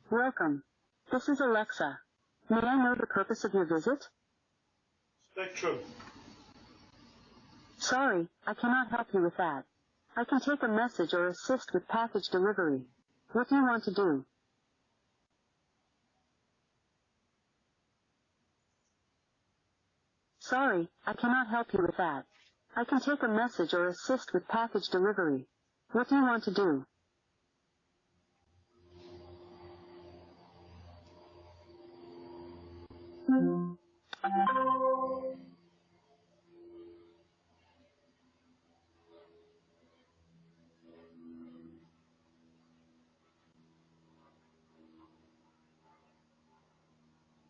Welcome. This is Alexa. May I know the purpose of your visit? Spectrum. Sorry, I cannot help you with that. I can take a message or assist with package delivery. What do you want to do? Sorry, I cannot help you with that. I can take a message or assist with package delivery. What do you want to do?